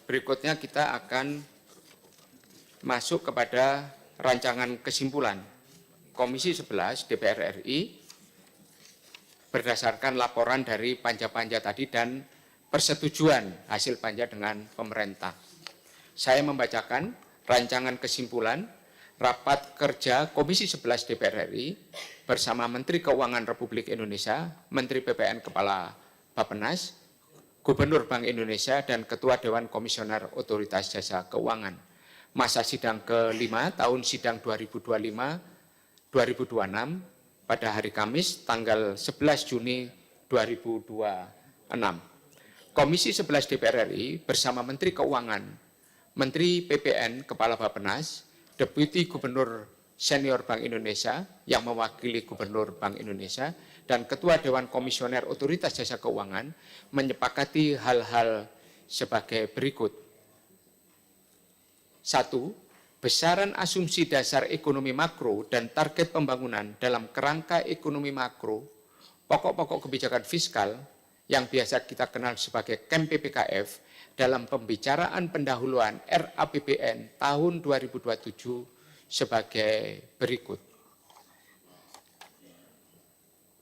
Berikutnya kita akan masuk kepada rancangan kesimpulan Komisi 11 DPR RI berdasarkan laporan dari panja-panja tadi dan persetujuan hasil panja dengan pemerintah. Saya membacakan rancangan kesimpulan rapat kerja Komisi 11 DPR RI bersama Menteri Keuangan Republik Indonesia, Menteri PPN Kepala Bappenas, Gubernur Bank Indonesia, dan Ketua Dewan Komisioner Otoritas Jasa Keuangan. Masa sidang ke-5 tahun sidang 2025-2026 pada hari Kamis tanggal 11 Juni 2026. Komisi 11 DPR RI bersama Menteri Keuangan, Menteri PPN Kepala Bappenas, Deputi Gubernur Senior Bank Indonesia yang mewakili Gubernur Bank Indonesia, dan Ketua Dewan Komisioner Otoritas Jasa Keuangan menyepakati hal-hal sebagai berikut. 1. Besaran asumsi dasar ekonomi makro dan target pembangunan dalam kerangka ekonomi makro, pokok-pokok kebijakan fiskal yang biasa kita kenal sebagai KEM-PPKF dalam pembicaraan pendahuluan RAPBN tahun 2027 sebagai berikut.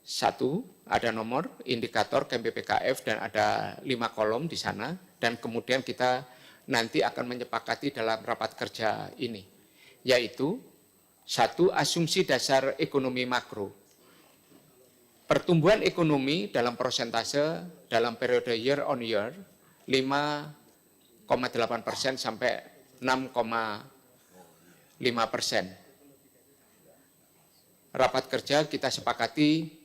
1. Ada nomor indikator KEM-PPKF dan ada 5 kolom di sana, dan kemudian kita nanti akan menyepakati dalam rapat kerja ini, yaitu 1. Asumsi dasar ekonomi makro. Pertumbuhan ekonomi dalam persentase dalam periode year on year 5,8% sampai 6,5%. Rapat kerja kita sepakati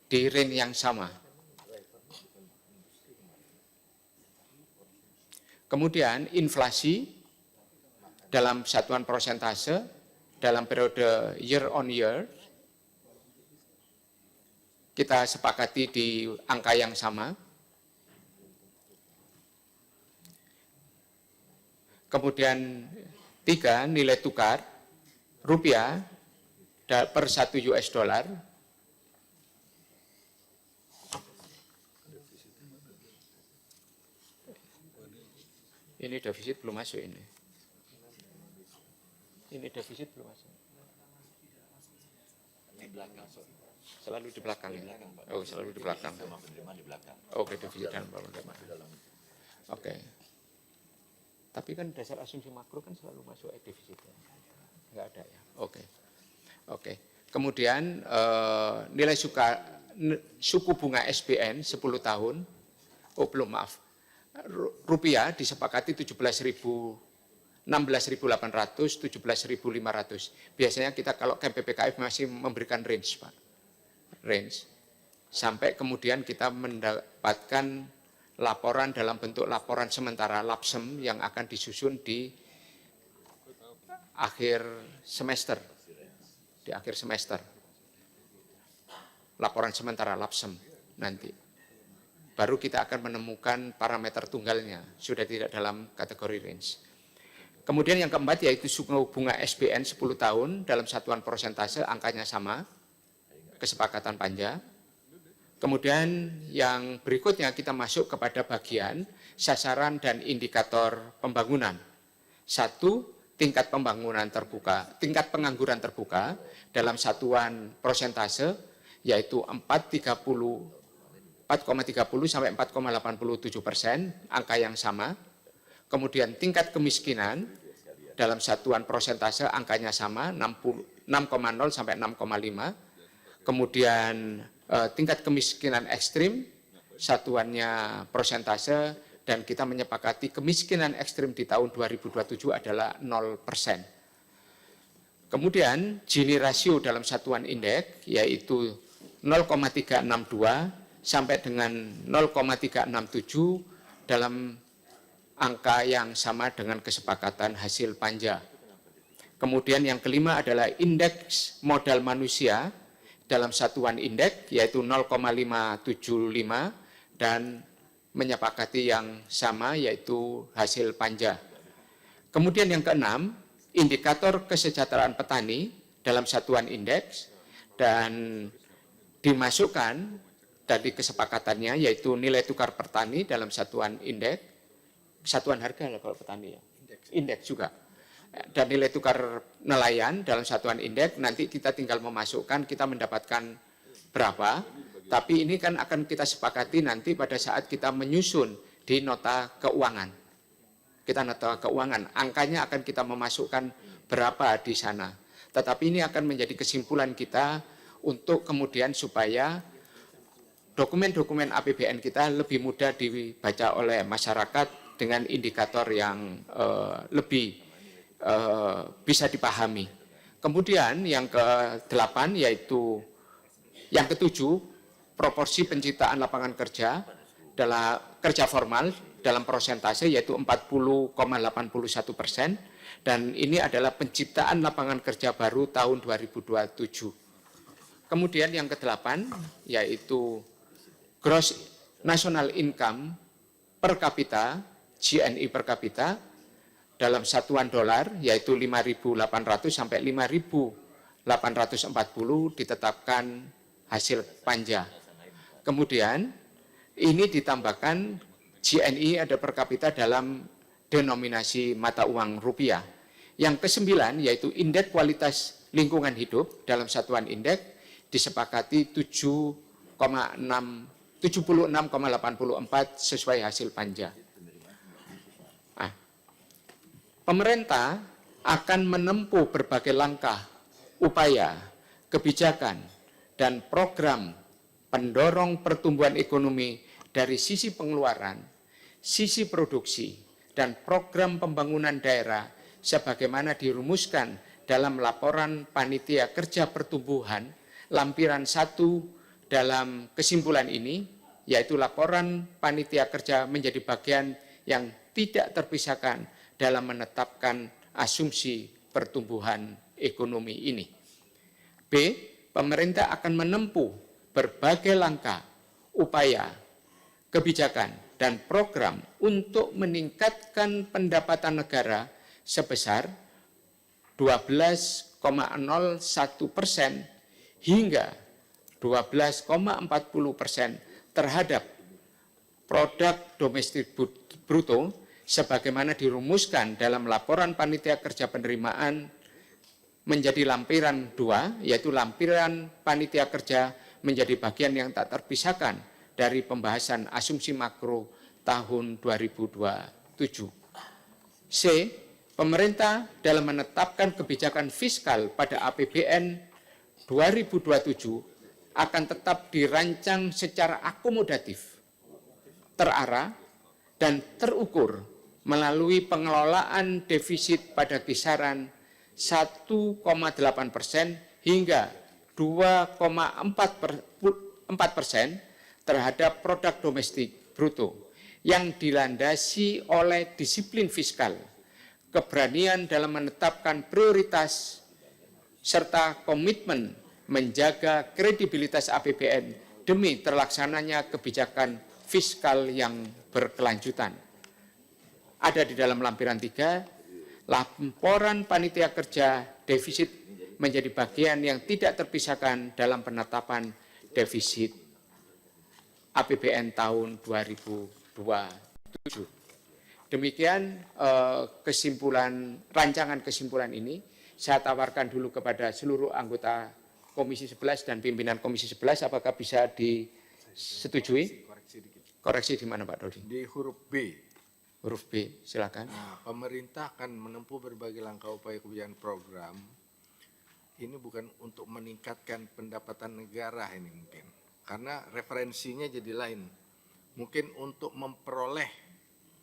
di range yang sama. Kemudian inflasi dalam satuan persentase dalam periode year on year kita sepakati di angka yang sama. Kemudian 3, nilai tukar rupiah per 1 US dollar. Ini defisit belum masuk ini. Ini defisit belum masuk. Di belakang. Selalu di belakang ya. Oh, selalu di belakang. Oke, defisit dan penerima. Oke. Tapi kan dasar asumsi makro kan selalu masuk defisit ya. Enggak ada ya. Oke. Kemudian nilai suku bunga SBN 10 tahun. Oh, belum, maaf. Rupiah disepakati 16.800, 17.500. Biasanya kita kalau KEM-PPKF masih memberikan range, Pak. Range. Sampai kemudian kita mendapatkan laporan dalam bentuk laporan sementara LAPSEM yang akan disusun di akhir semester. Di akhir semester. Laporan sementara LAPSEM nanti. Baru kita akan menemukan parameter tunggalnya, sudah tidak dalam kategori range. Kemudian yang keempat yaitu suku bunga SBN 10 tahun dalam satuan persentase, angkanya sama, kesepakatan panja. Kemudian yang berikutnya kita masuk kepada bagian sasaran dan indikator pembangunan. 1. Tingkat pembangunan terbuka, tingkat pengangguran terbuka dalam satuan persentase yaitu 4,30 sampai 4,87%, angka yang sama. Kemudian tingkat kemiskinan dalam satuan persentase angkanya sama, 6,0 sampai 6,5. Kemudian tingkat kemiskinan ekstrim satuannya persentase, dan kita menyepakati kemiskinan ekstrim di tahun 2027 adalah 0%. Kemudian Gini rasio dalam satuan indeks yaitu 0,362 sampai dengan 0,367 dalam angka yang sama dengan kesepakatan hasil panja. Kemudian yang kelima adalah indeks modal manusia dalam satuan indeks yaitu 0,575 dan menyepakati yang sama yaitu hasil panja. Kemudian yang keenam, indikator kesejahteraan petani dalam satuan indeks dan dimasukkan dari kesepakatannya yaitu nilai tukar petani dalam satuan indeks satuan harga lah kalau petani ya. Indeks juga. Dan nilai tukar nelayan dalam satuan indeks nanti kita tinggal memasukkan kita mendapatkan berapa. Tapi ini kan akan kita sepakati nanti pada saat kita menyusun di nota keuangan. Kita nota keuangan, angkanya akan kita memasukkan berapa di sana. Tetapi ini akan menjadi kesimpulan kita untuk kemudian supaya dokumen-dokumen APBN kita lebih mudah dibaca oleh masyarakat dengan indikator yang lebih bisa dipahami. Kemudian yang ke-8 yaitu yang ke-7, proporsi penciptaan lapangan kerja dalam kerja formal dalam persentase yaitu 40,81%, dan ini adalah penciptaan lapangan kerja baru tahun 2027. Kemudian yang ke-8 yaitu gross national income per kapita, GNI per kapita dalam satuan dolar yaitu 5.800 sampai 5.840 ditetapkan hasil panja. Kemudian ini ditambahkan GNI ada per kapita dalam denominasi mata uang rupiah. Yang ke-9 yaitu indeks kualitas lingkungan hidup dalam satuan indeks disepakati 76,84 sesuai hasil panja. Nah, pemerintah akan menempuh berbagai langkah, upaya, kebijakan, dan program pendorong pertumbuhan ekonomi dari sisi pengeluaran, sisi produksi, dan program pembangunan daerah sebagaimana dirumuskan dalam laporan Panitia Kerja Pertumbuhan lampiran 1 dalam kesimpulan ini, yaitu laporan Panitia Kerja menjadi bagian yang tidak terpisahkan dalam menetapkan asumsi pertumbuhan ekonomi ini. B. Pemerintah akan menempuh berbagai langkah, upaya, kebijakan, dan program untuk meningkatkan pendapatan negara sebesar 12,01% hingga 12,40% terhadap produk domestik bruto sebagaimana dirumuskan dalam laporan Panitia Kerja Penerimaan menjadi lampiran 2, yaitu lampiran Panitia Kerja menjadi bagian yang tak terpisahkan dari pembahasan asumsi makro tahun 2027. C. Pemerintah dalam menetapkan kebijakan fiskal pada APBN 2027 akan tetap dirancang secara akomodatif, terarah, dan terukur melalui pengelolaan defisit pada kisaran 1,8% hingga 2,4% terhadap produk domestik bruto yang dilandasi oleh disiplin fiskal, keberanian dalam menetapkan prioritas, serta komitmen menjaga kredibilitas APBN demi terlaksananya kebijakan fiskal yang berkelanjutan. Ada di dalam lampiran 3, laporan Panitia Kerja defisit menjadi bagian yang tidak terpisahkan dalam penetapan defisit APBN tahun 2027. Demikian rancangan kesimpulan ini saya tawarkan dulu kepada seluruh anggota Komisi 11 dan pimpinan Komisi 11, apakah bisa disetujui? Koreksi di mana Pak Dodi? Di huruf B. Huruf B, silakan. Nah, pemerintah akan menempuh berbagai langkah upaya kebijakan program. Ini bukan untuk meningkatkan pendapatan negara ini mungkin. Karena referensinya jadi lain. Mungkin untuk memperoleh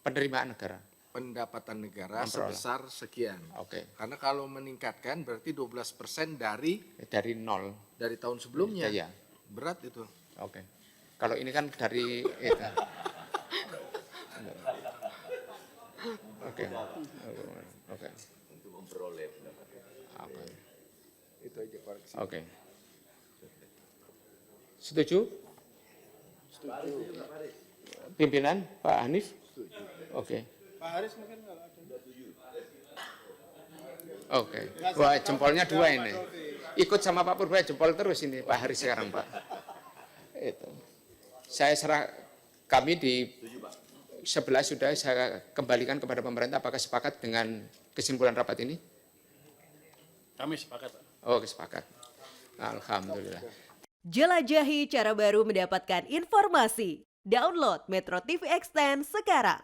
penerimaan negara. Pendapatan negara sebesar sekian. Oke. Karena kalau meningkatkan berarti 12% dari nol. Dari tahun sebelumnya. Ya. Berat itu. Oke. Kalau ini kan dari Oke. Untuk memperoleh pendapatan. Oke. Itu aja koreksi. Oke. Setuju? Setuju. Pimpinan Pak Hanif? Setuju. Oke. Pak Haris mungkin kalau ada. Oke. Wah, jempolnya 2 ini. Ikut sama Pak Purba jempol terus ini Pak Haris sekarang Pak. Itu. Saya serah kami di 11 sudah saya kembalikan kepada pemerintah. Apakah sepakat dengan kesimpulan rapat ini? Kami sepakat, Pak. Oh, sepakat. Alhamdulillah. Jelajahi cara baru mendapatkan informasi. Download Metro TV Extend sekarang.